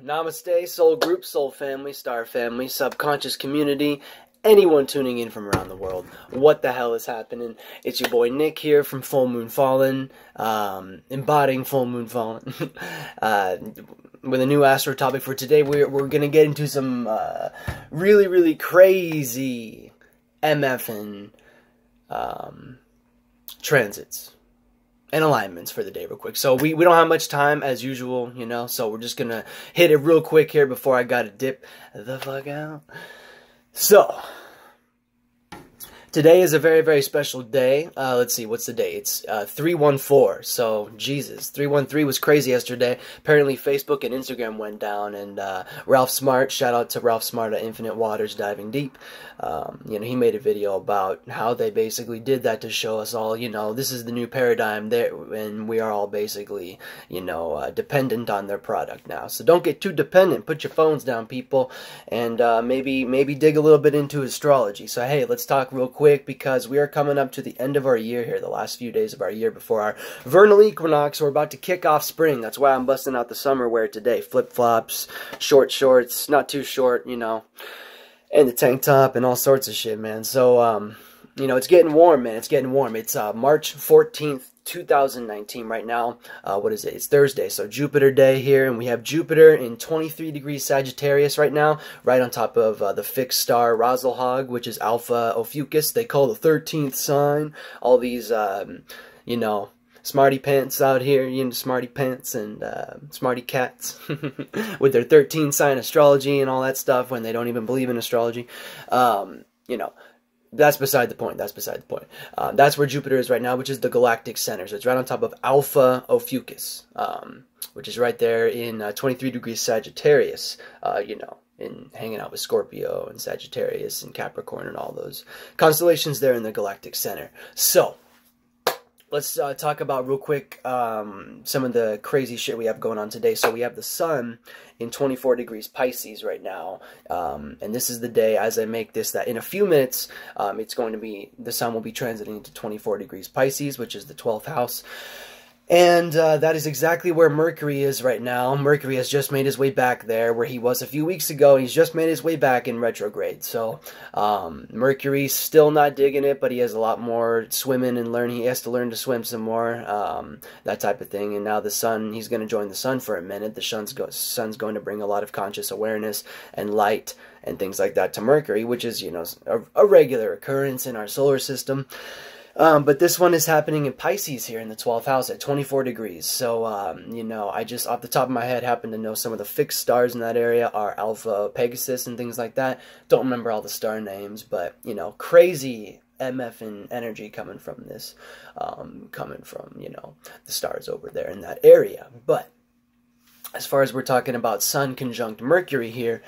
Namaste, soul group, soul family, star family, subconscious community, anyone tuning in from around the world. What the hell is happening? It's your boy Nick here from Full Moon Fallen, embodying Full Moon Fallen, with a new astro topic for today. We're going to get into some really crazy MF and transits and alignments for the day real quick. So we don't have much time as usual, you know, so we're just gonna hit it real quick here before I gotta dip the fuck out. So today is a very special day. Let's see, what's the day? It's 314. So Jesus, 313 was crazy yesterday. Apparently Facebook and Instagram went down, and Ralph Smart, shout out to Ralph Smart at Infinite Waters Diving Deep. You know, he made a video about how they basically did that to show us all, you know, this is the new paradigm there, and we are all basically, you know, dependent on their product now. So don't get too dependent. Put your phones down, people, and maybe dig a little bit into astrology. So hey, let's talk real quick, because we are coming up to the end of our year here, the last few days of our year before our vernal equinox. We're about to kick off spring. That's why I'm busting out the summer wear today. Flip-flops, short shorts, not too short, you know, and the tank top and all sorts of shit, man. So, you know, it's getting warm, man. It's getting warm. It's March 14th, 2019 right now. What is it? It's Thursday, so Jupiter day here, and we have Jupiter in 23 degrees Sagittarius right now, right on top of the fixed star Razelhog, which is Alpha Ophiuchus. They call the 13th sign. All these, you know, smarty pants out here, you know, smarty pants and smarty cats with their 13 sign astrology and all that stuff when they don't even believe in astrology. You know, that's beside the point. That's beside the point. That's where Jupiter is right now, which is the galactic center. So it's right on top of Alpha Ophiuchus, which is right there in 23 degrees Sagittarius, you know, in hanging out with Scorpio and Sagittarius and Capricorn and all those constellations there in the galactic center. So let's talk about real quick some of the crazy shit we have going on today. So we have the sun in 24 degrees Pisces right now, and this is the day, as I make this, that in a few minutes it's going to be, the sun will be transiting into 24 degrees Pisces, which is the 12th house. And that is exactly where Mercury is right now. Mercury has just made his way back there, where he was a few weeks ago. He's just made his way back in retrograde. So Mercury's still not digging it, but he has a lot more swimming and learning. He has to learn to swim some more, that type of thing. And now the sun, he's going to join the sun for a minute. The sun's going to bring a lot of conscious awareness and light and things like that to Mercury, which is, you know, a regular occurrence in our solar system. But this one is happening in Pisces here in the 12th house at 24 degrees. So, you know, I just, off the top of my head, happen to know some of the fixed stars in that area are Alpha Pegasus and things like that. Don't remember all the star names, but, you know, crazy MF and energy coming from this, coming from, you know, the stars over there in that area. But as far as we're talking about Sun conjunct Mercury here,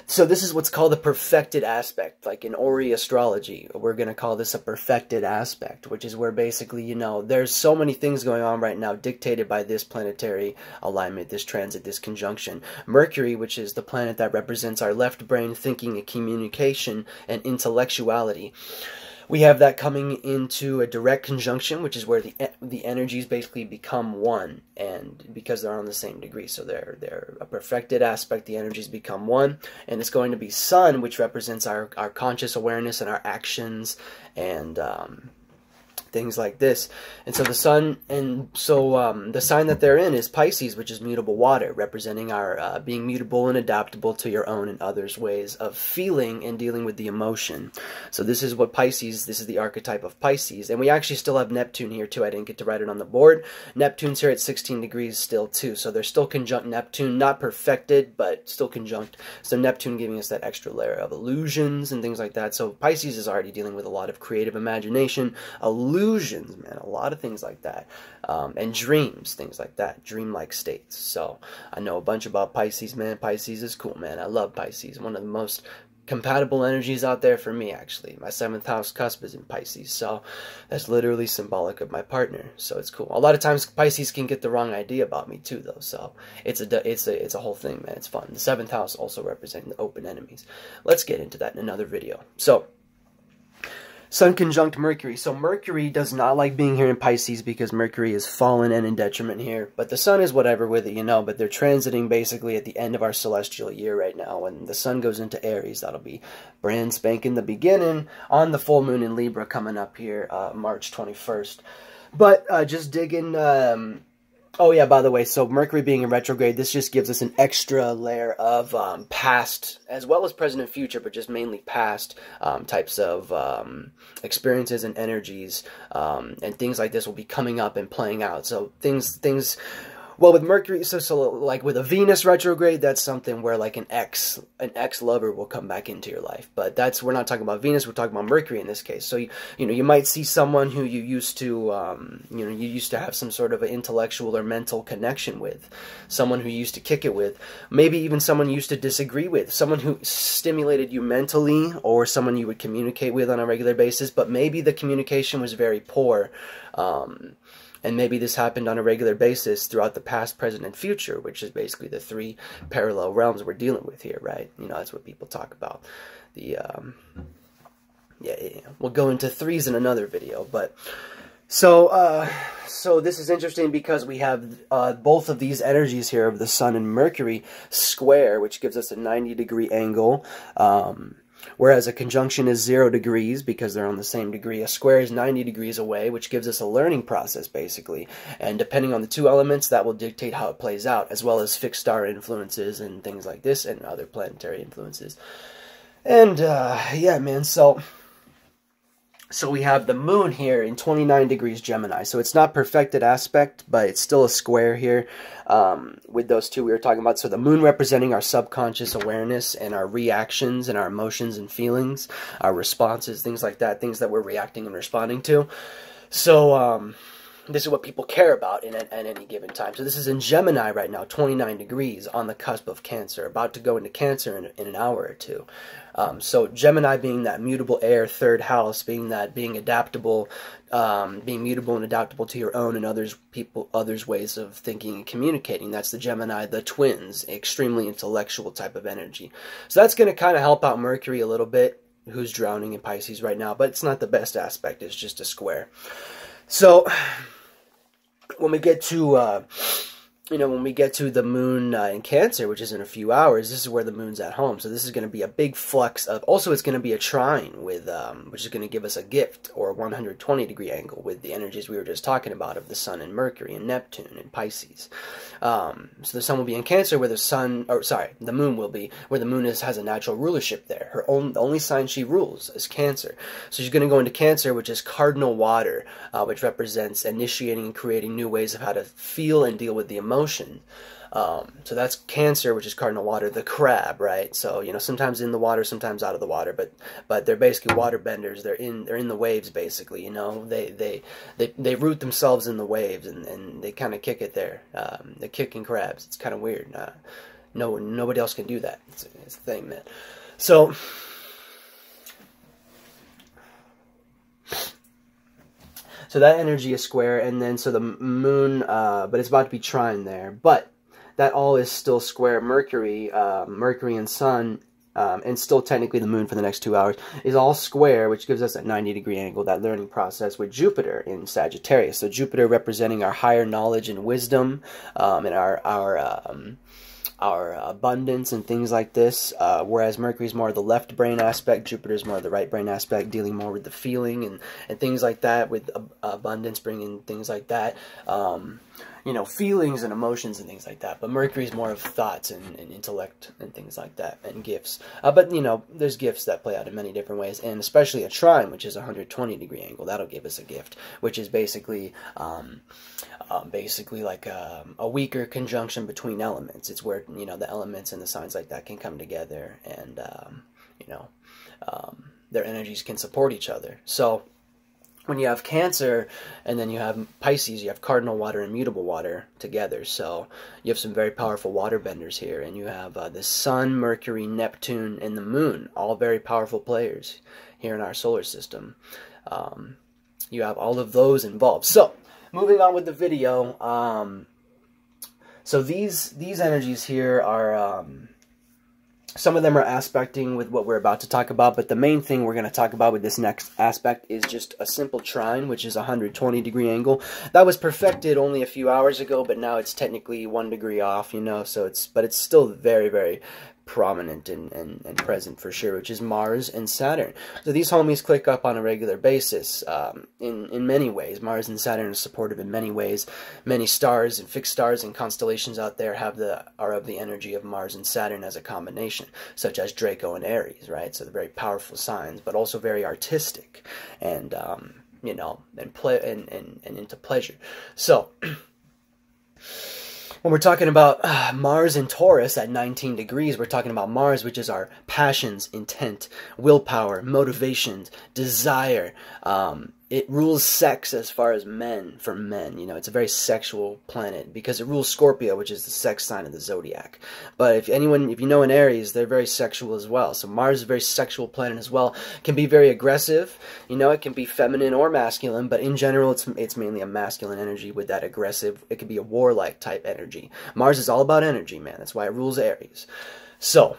so this is what's called a perfected aspect. Like in Ori astrology, we're going to call this a perfected aspect, which is where basically, you know, there's so many things going on right now dictated by this planetary alignment, this transit, this conjunction. Mercury, which is the planet that represents our left brain thinking and communication and intellectuality, we have that coming into a direct conjunction, which is where the energies basically become one, and because they're on the same degree, so they're a perfected aspect, the energies become one, and it's going to be Sun, which represents our conscious awareness and our actions and things like this. And so the sun, and so the sign that they're in is Pisces, which is mutable water, representing our being mutable and adaptable to your own and others' ways of feeling and dealing with the emotion. So this is what Pisces, this is the archetype of Pisces. And we actually still have Neptune here too. I didn't get to write it on the board. Neptune's here at 16 degrees still too. So they're still conjunct Neptune, not perfected, but still conjunct. So Neptune giving us that extra layer of illusions and things like that. So Pisces is already dealing with a lot of creative imagination, illusions, man, a lot of things like that, and dreams, things like that, dreamlike states. So I know a bunch about Pisces, man. Pisces is cool, man. I love Pisces. One of the most compatible energies out there for me, actually. My 7th house cusp is in Pisces, so that's literally symbolic of my partner. So it's cool. A lot of times Pisces can get the wrong idea about me too, though. So it's a whole thing, man. It's fun. The 7th house also representing the open enemies. Let's get into that in another video. So Sun conjunct Mercury. So Mercury does not like being here in Pisces because Mercury is fallen and in detriment here. But the Sun is whatever with it, you know. But they're transiting basically at the end of our celestial year right now. When the Sun goes into Aries, that'll be brand spanking the beginning on the full moon in Libra coming up here March 21st. But just digging... Oh yeah, by the way, so Mercury being in retrograde, this just gives us an extra layer of past, as well as present and future, but just mainly past types of experiences and energies, and things like this will be coming up and playing out. So things. Well, with Mercury, so like with a Venus retrograde, that's something where like an ex lover will come back into your life. But we're not talking about Venus, we're talking about Mercury in this case. So you know, you might see someone who you used to you used to have some sort of an intellectual or mental connection with, someone who you used to kick it with, maybe even someone you used to disagree with, someone who stimulated you mentally, or someone you would communicate with on a regular basis, but maybe the communication was very poor. And maybe this happened on a regular basis throughout the past, present, and future, which is basically the three parallel realms we're dealing with here, right? You know, that's what people talk about. Yeah, we'll go into threes in another video, but so this is interesting because we have both of these energies here of the Sun and Mercury square, which gives us a 90-degree angle. Whereas a conjunction is 0 degrees because they're on the same degree. A square is 90 degrees away, which gives us a learning process, basically. And depending on the two elements, that will dictate how it plays out, as well as fixed star influences and things like this, and other planetary influences. And, yeah, man, so we have the moon here in 29 degrees Gemini. So it's not perfected aspect, but it's still a square here with those two we were talking about. So the moon representing our subconscious awareness and our reactions and our emotions and feelings, our responses, things like that, things that we're reacting and responding to. So this is what people care about at any given time. So this is in Gemini right now, 29 degrees on the cusp of Cancer, about to go into Cancer in an hour or two. So Gemini being that mutable air, third house, being adaptable, being mutable and adaptable to your own and others' ways of thinking and communicating. That's the Gemini, the twins, extremely intellectual type of energy. So that's going to kind of help out Mercury a little bit, who's drowning in Pisces right now, but it's not the best aspect. It's just a square. So when we get to the moon in Cancer, which is in a few hours, this is where the moon's at home. So this is going to be a big flux of, also it's going to be a trine with, which is going to give us a gift, or a 120-degree angle with the energies we were just talking about of the Sun and Mercury and Neptune and Pisces. So the Sun will be in Cancer where the moon will be, where the moon has a natural rulership there. The only sign she rules is Cancer. So she's going to go into Cancer, which is cardinal water, which represents initiating and creating new ways of how to feel and deal with the emotions. So that's Cancer, which is cardinal water, the crab, right? So, you know, sometimes in the water, sometimes out of the water, but they're basically water benders. They're in the waves, basically, you know. They root themselves in the waves, and they kind of kick it there. They're kicking crabs. It's kind of weird. Nobody else can do that. It's a thing, man. So that energy is square, and then so the moon, but it's about to be trine there. But that all is still square. Mercury and Sun, and still technically the moon for the next 2 hours, is all square, which gives us that 90-degree angle, that learning process with Jupiter in Sagittarius. So Jupiter representing our higher knowledge and wisdom, and our abundance and things like this, whereas Mercury is more of the left brain aspect, Jupiter is more of the right brain aspect, dealing more with the feeling and things like that, with abundance, bringing things like that, you know, feelings and emotions and things like that. But Mercury is more of thoughts and intellect and things like that, and gifts. But, you know, there's gifts that play out in many different ways, and especially a trine, which is a 120-degree angle. That'll give us a gift, which is basically like a weaker conjunction between elements. It's where, you know, the elements and the signs like that can come together, and, you know, their energies can support each other. So when you have Cancer and then you have Pisces, you have cardinal water and mutable water together. So you have some very powerful water benders here, and you have the Sun, Mercury, Neptune, and the Moon, all very powerful players here in our solar system. You have all of those involved. So moving on with the video, so these energies here are Some of them are aspecting with what we're about to talk about, but the main thing we're going to talk about with this next aspect is just a simple trine, which is a 120-degree angle. That was perfected only a few hours ago, but now it's technically 1 degree off, you know, so but it's still very, very prominent and present for sure, which is Mars and Saturn. So these homies click up on a regular basis in many ways. Mars and Saturn are supportive in many ways. Many stars and fixed stars and constellations out there are of the energy of Mars and Saturn as a combination, such as Draco and Aries, right? So they're very powerful signs, but also very artistic and you know, and into pleasure. So when we're talking about Mars and Taurus at 19 degrees, we're talking about Mars, which is our passions, intent, willpower, motivations, desire. It rules sex as far as men, for men. You know, it's a very sexual planet because it rules Scorpio, which is the sex sign of the zodiac. But if you know in Aries, they're very sexual as well. So Mars is a very sexual planet as well. Can be very aggressive. You know, it can be feminine or masculine, but in general, it's mainly a masculine energy with that aggressive. It can be a warlike type energy. Mars is all about energy, man. That's why it rules Aries. So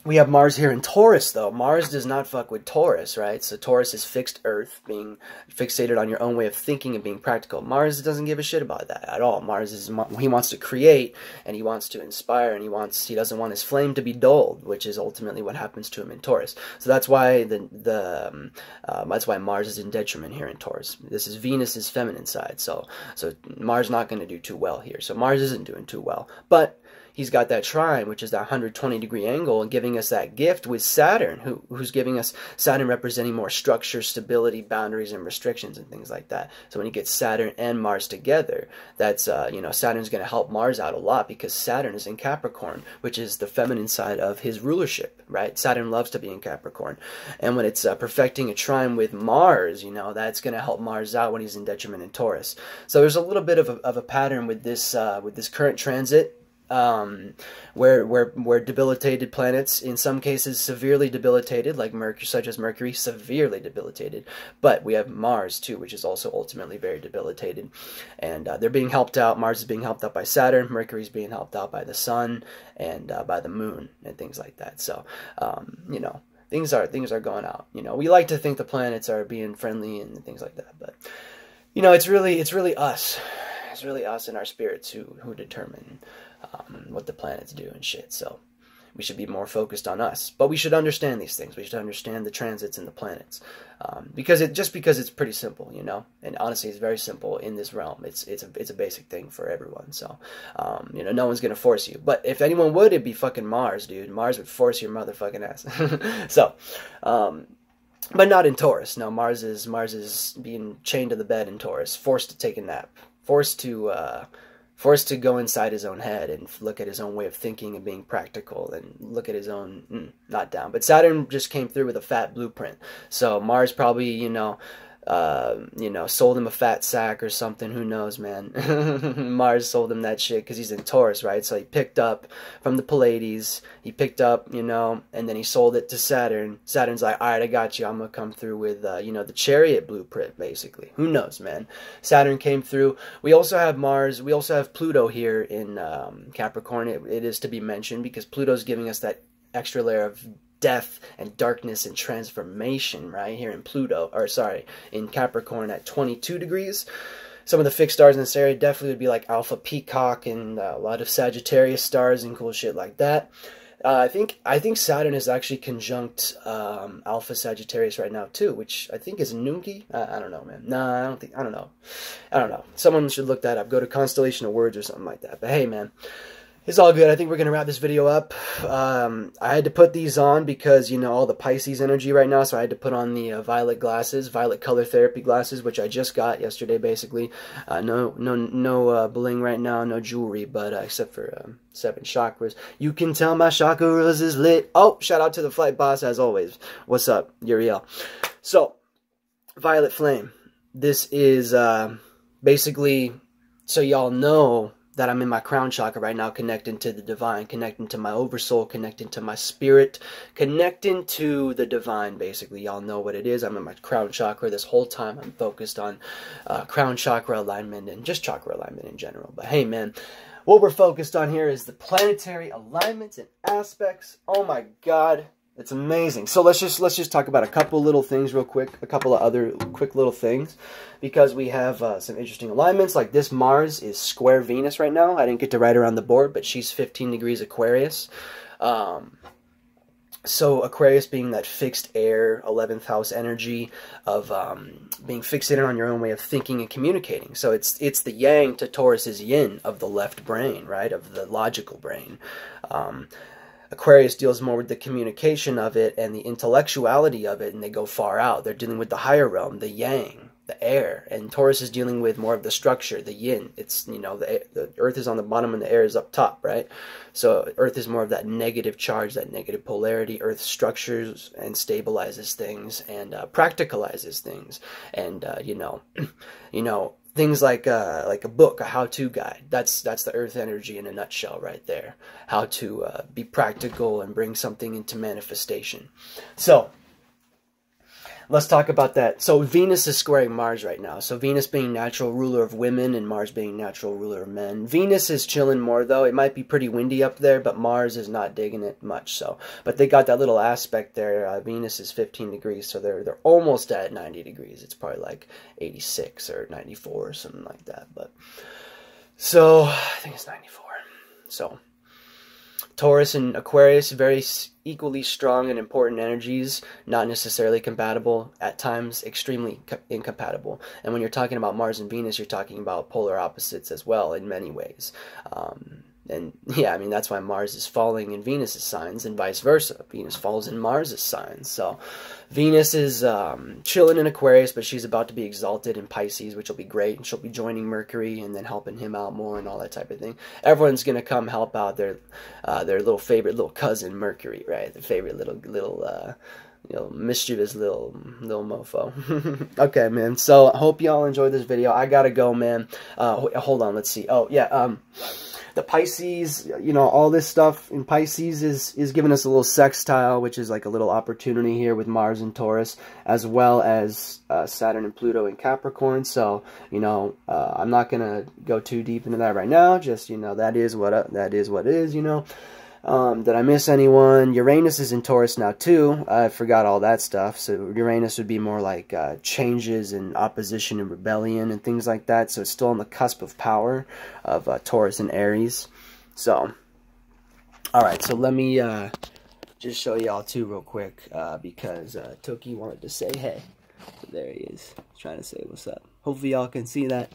we have Mars here in Taurus, though. Mars does not fuck with Taurus, right? So Taurus is fixed Earth, being fixated on your own way of thinking and being practical. Mars doesn't give a shit about that at all. He wants to create, and he wants to inspire, and he doesn't want his flame to be dulled, which is ultimately what happens to him in Taurus. So that's why that's why Mars is in detriment here in Taurus. This is Venus's feminine side, so Mars not going to do too well here. So Mars isn't doing too well, but he's got that trine, which is that 120-degree angle, and giving us that gift with Saturn, who's giving us Saturn representing more structure, stability, boundaries, and restrictions and things like that. So when you get Saturn and Mars together, that's you know, Saturn's going to help Mars out a lot because Saturn is in Capricorn, which is the feminine side of his rulership, right? Saturn loves to be in Capricorn, and when it's perfecting a trine with Mars, you know, that's going to help Mars out when he's in detriment in Taurus. So there's a little bit of a pattern with this current transit. Where debilitated planets, in some cases severely debilitated, like Mercury, such as Mercury, severely debilitated. But we have Mars too, which is also ultimately very debilitated, and they're being helped out. Mars is being helped out by Saturn. Mercury is being helped out by the Sun and by the Moon and things like that. So you know, things are going out. You know, we like to think the planets are being friendly and things like that, but you know, it's really us. It's really us and our spirits who determine what the planets do and shit. So we should be more focused on us, but we should understand these things. We should understand the transits and the planets, because it's pretty simple, you know. And honestly, it's very simple in this realm. It's a basic thing for everyone. So you know, no one's gonna force you. But if anyone would, it'd be fucking Mars, dude. Mars would force your motherfucking ass. So. But not in Taurus. No, Mars is being chained to the bed in Taurus, forced to take a nap, forced to go inside his own head and look at his own way of thinking and being practical and look at his own, not down. But Saturn just came through with a fat blueprint. So Mars probably, you know, sold him a fat sack or something. Who knows, man? Mars sold him that shit because he's in Taurus, right? So he picked up from the Pleiades. He picked up, you know, and then he sold it to Saturn. Saturn's like, all right, I got you. I'm going to come through with, you know, the chariot blueprint, basically. Who knows, man? Saturn came through. We also have Mars. We also have Pluto here in Capricorn. It is to be mentioned because Pluto's giving us that extra layer of death and darkness and transformation right here in in Capricorn at 22 degrees. Some of the fixed stars in this area definitely would be like Alpha Peacock and a lot of Sagittarius stars and cool shit like that. I think Saturn is actually conjunct Alpha Sagittarius right now too, which I think is Nunki. I don't know, man. Nah, I don't know. Someone should look that up. Go to Constellation of Words or something like that. But hey, man, it's all good. I think we're going to wrap this video up. I had to put these on because, you know, all the Pisces energy right now, so I had to put on the violet glasses, violet color therapy glasses, which I just got yesterday, basically. No bling right now, no jewelry, but except for 7 chakras. You can tell my chakras is lit. Oh, shout out to the flight boss, as always. What's up, Uriel? So, violet flame. This is basically, so y'all know that I'm in my crown chakra right now, connecting to the divine, connecting to my oversoul, connecting to my spirit, connecting to the divine, basically. Y'all know what it is. I'm in my crown chakra this whole time. I'm focused on crown chakra alignment and just chakra alignment in general. But hey, man, what we're focused on here is the planetary alignments and aspects. Oh my God, it's amazing. So let's just talk about a couple little things real quick, a couple of other quick little things, because we have some interesting alignments. Like this Mars is square Venus right now. I didn't get to write her on the board, but she's 15 degrees Aquarius. So Aquarius being that fixed air, 11th house energy of being fixated on your own way of thinking and communicating. So it's the yang to Taurus's yin of the left brain, right, of the logical brain. Aquarius deals more with the communication of it and the intellectuality of it, and they go far out. They're dealing with the higher realm, the yang, the air, and Taurus is dealing with more of the structure, the yin. It's, you know, the earth is on the bottom and the air is up top, right? So earth is more of that negative charge, that negative polarity. Earth structures and stabilizes things and practicalizes things, and you know, things like a book, a how-to guide. That's the earth energy in a nutshell right there. How to be practical and bring something into manifestation. So let's talk about that. So Venus is squaring Mars right now. So Venus being natural ruler of women and Mars being natural ruler of men. Venus is chilling more though. It might be pretty windy up there, but Mars is not digging it much. So, but they got that little aspect there. Venus is 15 degrees, so they're almost at 90 degrees. It's probably like 86 or 94 or something like that. But so I think it's 94. So Taurus and Aquarius, very equally strong and important energies, not necessarily compatible, at times extremely incompatible. And when you're talking about Mars and Venus, you're talking about polar opposites as well in many ways. And yeah, I mean, that's why Mars is falling in Venus's signs and vice versa. Venus falls in Mars's signs. So Venus is chilling in Aquarius, but she's about to be exalted in Pisces, which will be great. And she'll be joining Mercury and then helping him out more and all that type of thing. Everyone's going to come help out their little favorite little cousin, Mercury, right? The favorite little you know, mischievous little mofo. Okay, man. So I hope y'all enjoyed this video. I gotta go, man. Hold on. Let's see. Oh, yeah. The Pisces, you know, all this stuff in Pisces is giving us a little sextile, which is like a little opportunity here with Mars and Taurus, as well as Saturn and Pluto in Capricorn. So, you know, I'm not gonna go too deep into that right now. Just, you know, that is what is, you know. Did I miss anyone? Uranus is in Taurus now too. I forgot all that stuff. So Uranus would be more like changes and opposition and rebellion and things like that. So it's still on the cusp of power of Taurus and Aries. So, alright, so let me just show y'all too real quick because Toki wanted to say hey. So there he is. He's trying to say what's up. Hopefully y'all can see that.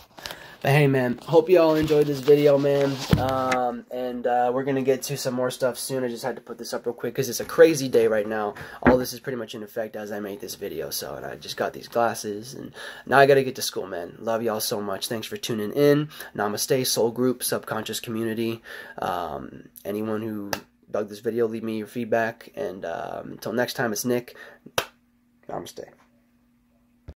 But hey, man, hope y'all enjoyed this video, man. We're going to get to some more stuff soon. I just had to put this up real quick because it's a crazy day right now. All this is pretty much in effect as I make this video. So, and I just got these glasses, and now I got to get to school, man. Love y'all so much. Thanks for tuning in. Namaste, soul group, subconscious community. Anyone who dug this video, leave me your feedback. And until next time, it's Nick. Namaste.